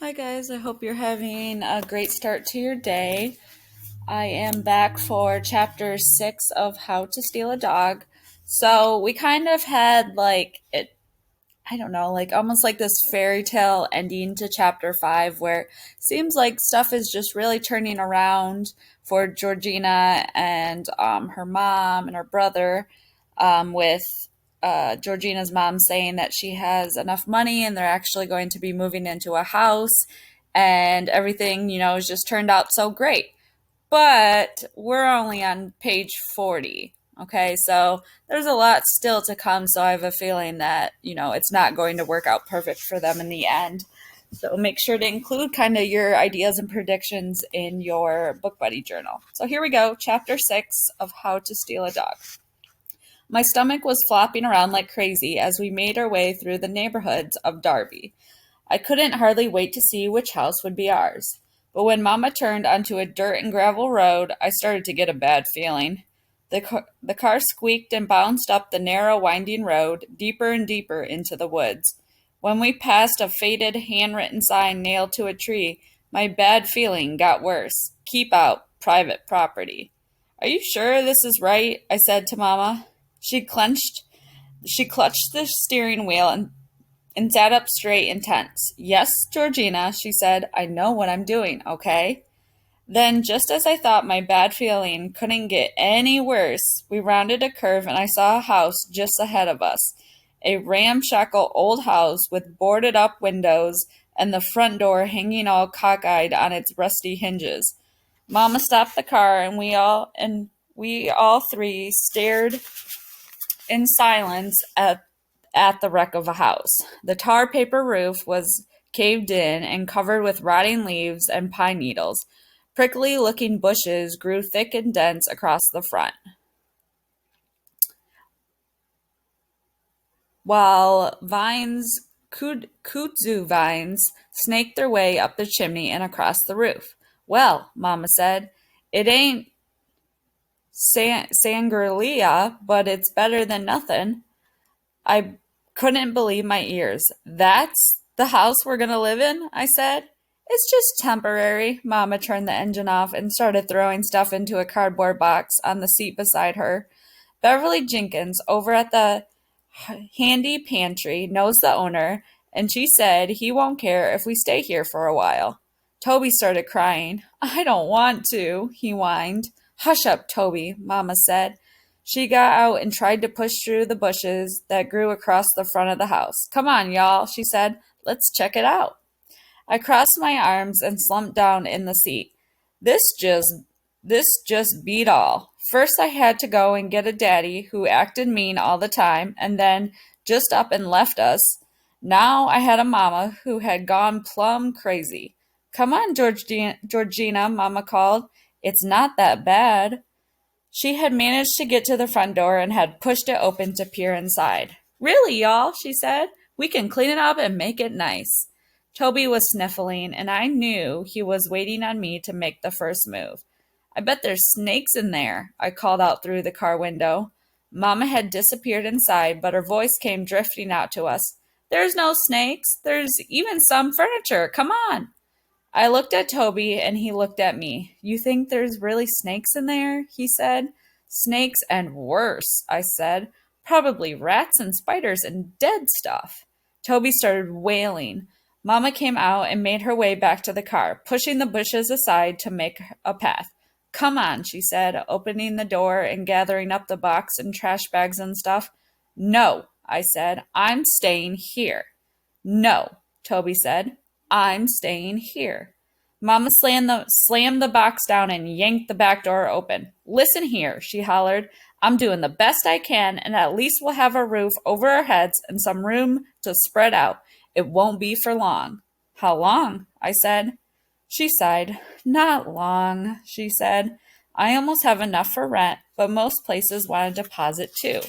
Hi, guys. I hope you're having a great start to your day. I am back for chapter 6 of How to Steal a Dog. So, we kind of had I don't know, like almost like this fairy tale ending to chapter 5 where it seems like stuff is just really turning around for Georgina and her mom and her brother, with Georgina's mom saying that she has enough money and they're actually going to be moving into a house and everything, has just turned out so great. But we're only on page 40. Okay, so there's a lot still to come. So I have a feeling that, it's not going to work out perfect for them in the end. So make sure to include kind of your ideas and predictions in your book buddy journal. So here we go, chapter 6 of How to Steal a Dog. My stomach was flopping around like crazy as we made our way through the neighborhoods of Darby. I couldn't hardly wait to see which house would be ours. But when Mama turned onto a dirt and gravel road, I started to get a bad feeling. The car squeaked and bounced up the narrow, winding road, deeper and deeper into the woods. When we passed a faded, handwritten sign nailed to a tree, my bad feeling got worse. Keep out, private property. Are you sure this is right? I said to Mama. She clutched the steering wheel and sat up straight and tense. Yes, Georgina, she said, I know what I'm doing, okay? Then, just as I thought my bad feeling couldn't get any worse, we rounded a curve and I saw a house just ahead of us. A ramshackle old house with boarded up windows and the front door hanging all cockeyed on its rusty hinges. Mama stopped the car and we all three stared in silence at the wreck of a house. The tar paper roof was caved in and covered with rotting leaves and pine needles. Prickly looking bushes grew thick and dense across the front, while kudzu vines, snaked their way up the chimney and across the roof. Well, Mama said, it ain't sangria, but it's better than nothing. I couldn't believe my ears. That's the house we're going to live in? I said. It's just temporary. Mama turned the engine off and started throwing stuff into a cardboard box on the seat beside her. Beverly Jenkins, over at the handy pantry, knows the owner, and she said he won't care if we stay here for a while. Toby started crying. I don't want to, he whined. Hush up, Toby, Mama said. She got out and tried to push through the bushes that grew across the front of the house. Come on, y'all, she said. Let's check it out. I crossed my arms and slumped down in the seat. This just this just beat all. First I had to go and get a daddy who acted mean all the time and then just up and left us. Now I had a mama who had gone plumb crazy. Come on, Georgina, Mama called. It's not that bad. She had managed to get to the front door and had pushed it open to peer inside. Really, y'all, she said. We can clean it up and make it nice. Toby was sniffling, and I knew he was waiting on me to make the first move. I bet there's snakes in there, I called out through the car window. Mama had disappeared inside, but her voice came drifting out to us. There's no snakes. There's even some furniture. Come on. I looked at Toby and he looked at me. You think there's really snakes in there? He said. Snakes and worse, I said. Probably rats and spiders and dead stuff. Toby started wailing. Mama came out and made her way back to the car, pushing the bushes aside to make a path. Come on, she said, opening the door and gathering up the box and trash bags and stuff. No, I said. I'm staying here. No, Toby said. I'm staying here. Mama slammed the box down and yanked the back door open. Listen here, she hollered. I'm doing the best I can, and at least we'll have a roof over our heads and some room to spread out. It won't be for long. How long? I said. She sighed. Not long, she said. I almost have enough for rent, but most places want a deposit too.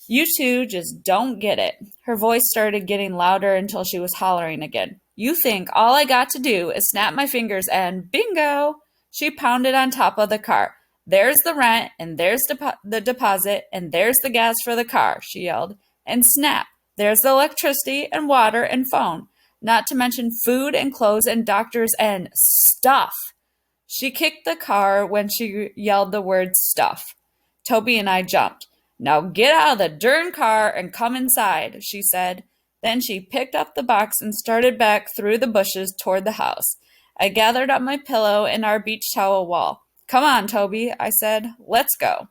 You two just don't get it. Her voice started getting louder until she was hollering again. You think all I got to do is snap my fingers and bingo! She pounded on top of the car. There's the rent, and there's the deposit, and there's the gas for the car, she yelled. And snap! There's the electricity and water and phone. not to mention food and clothes and doctors and stuff. She kicked the car when she yelled the word stuff. Toby and I jumped. Now get out of the darn car and come inside, she said. Then she picked up the box and started back through the bushes toward the house. I gathered up my pillow and our beach towel wall. Come on, Toby, I said. Let's go.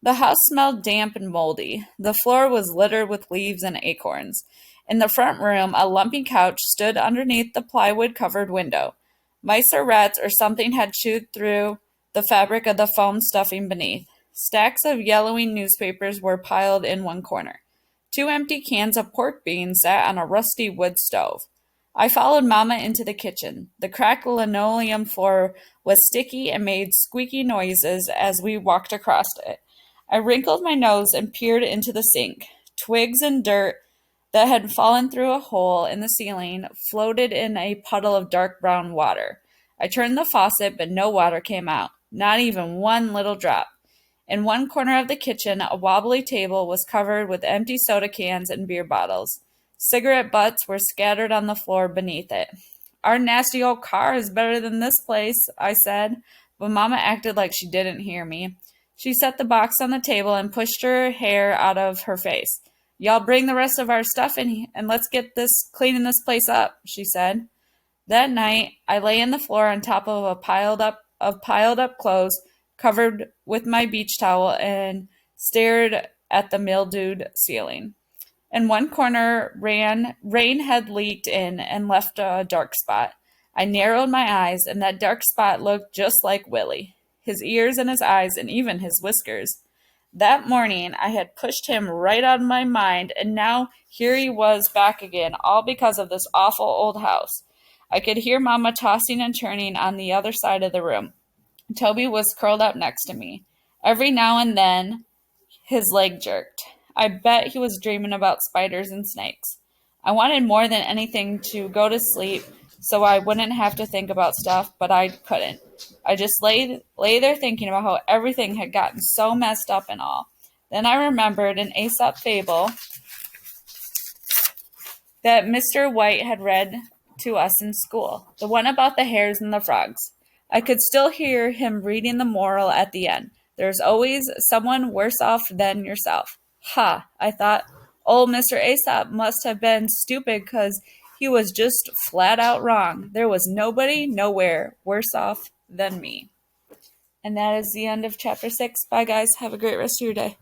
The house smelled damp and moldy. The floor was littered with leaves and acorns. In the front room, a lumpy couch stood underneath the plywood-covered window. Mice or rats or something had chewed through the fabric of the foam stuffing beneath. Stacks of yellowing newspapers were piled in one corner. 2 empty cans of pork beans sat on a rusty wood stove. I followed Mama into the kitchen. The cracked linoleum floor was sticky and made squeaky noises as we walked across it. I wrinkled my nose and peered into the sink. Twigs and dirt that had fallen through a hole in the ceiling floated in a puddle of dark brown water. I turned the faucet, but no water came out, not even one little drop. In one corner of the kitchen, a wobbly table was covered with empty soda cans and beer bottles. Cigarette butts were scattered on the floor beneath it. Our nasty old car is better than this place, I said, but Mama acted like she didn't hear me. She set the box on the table and pushed her hair out of her face. Y'all bring the rest of our stuff in and let's get this cleaning this place up, she said. That night, I lay on the floor on top of a piled up clothes, covered with my beach towel, and stared at the mildewed ceiling. In one corner, rain had leaked in and left a dark spot. I narrowed my eyes, and that dark spot looked just like Willie. His ears and his eyes and even his whiskers. That morning, I had pushed him right out of my mind, and now here he was back again, all because of this awful old house. I could hear Mama tossing and turning on the other side of the room. Toby was curled up next to me. Every now and then, his leg jerked. I bet he was dreaming about spiders and snakes. I wanted more than anything to go to sleep so I wouldn't have to think about stuff, but I couldn't. I just lay there thinking about how everything had gotten so messed up and all. Then I remembered an Aesop fable that Mr. White had read to us in school, the one about the hares and the frogs. I could still hear him reading the moral at the end. There's always someone worse off than yourself. Ha, I thought, old Mr. Aesop must have been stupid because he was just flat out wrong. There was nobody, nowhere, worse off than me. And that is the end of chapter 6. Bye, guys. Have a great rest of your day.